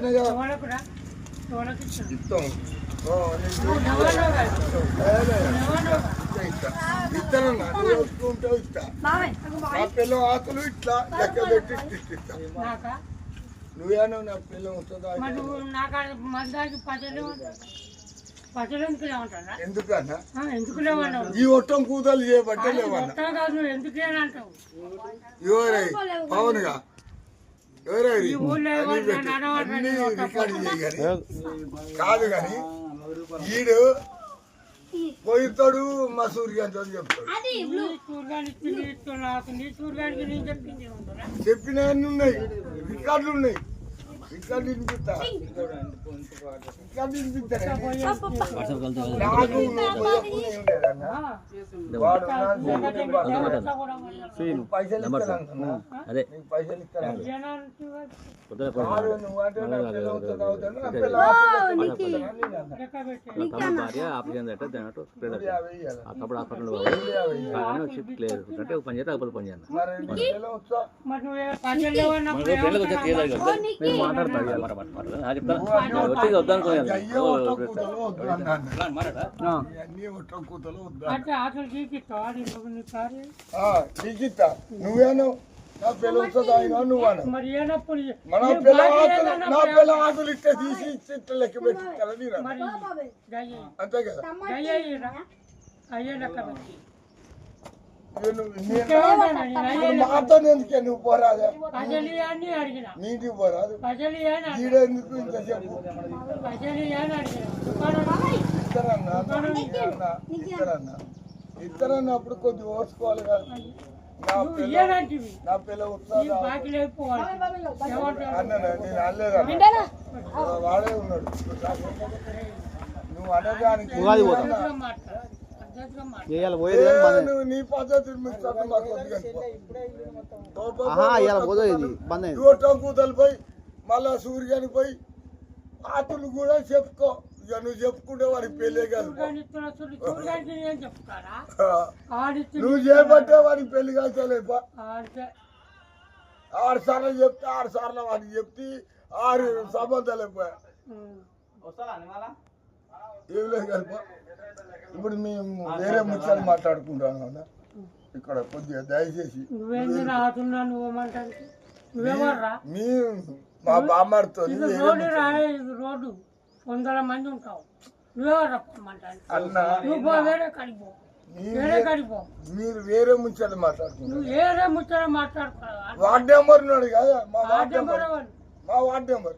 ఇచ్చినగా ఇస్తాం ఇస్తానన్నా నువ్వు ఒప్పుకుంటావు ఇస్తా నా పిల్లం ఆకులు ఇట్లా లెక్క పెట్టి ఇస్తా నువ్వేనో నా పిల్లం వస్తుందా ఎందుకన్నా ఈ ఒట్టం కూతలు చేయబట్టే లేవన్నా ఎవరై పవన్గా ఎవరై అన్ని రికార్డు చేయగాని కాదు కానీ ఈడు పోయితాడు మా సూర్యకాంత్ అని చెప్తాడు చెప్పిన అన్ని ఉన్నాయి రికార్డులు ఉన్నాయి రికార్డు వినిపిస్తా రికార్డు వినిపిస్తాను పైసలు పైసలు నువ్వేను నా పిల్ల వస్తుందా నువ్వు మన పిల్ల నా పిల్ల ఆకులు ఇట్లా తీసి ఇట్లా లెక్క పెట్టి అంతే కదా మాతో ఎందుకే నువ్వు పోరాదా నీటికి పోరాదు ఈడెందుకు ఇంతసేపు ఇద్దరన్నా అప్పుడు కొద్ది ఓర్చుకోవాలి కదా నా పిల్ల అన్న నేను అనలేదన్నా వాడే ఉన్నాడు నువ్వు అనేదానికి నీ పద్ధతి కూతలు పోయి మళ్ళా సూర్యాని పోయి ఆతులు కూడా చెప్పుకో ఇక నువ్వు చెప్పుకుంటే వాడికి పెళ్ళే కాదు నువ్వు చేయబట్టే వాడికి పెళ్లి కాల్చలేపా 6 సార్లు చెప్తే 6 సార్లు వాడికి చెప్తే 6 సంబంధాలు అయిపోయా ఏం లేదు కలిపా ఇప్పుడు మేము వేరే ముచ్చాలు మాట్లాడుకుంటాను అన్న ఇక్కడ కొద్దిగా దయచేసి మా బామ్మతో రోడ్డు 100 మంది ఉంటావు అన్న మీరు వేరే ముచ్చాలు మాట్లాడుకుంటారు వార్డు నెంబర్ ఉన్నాడు కదా మా వార్డు నెంబర్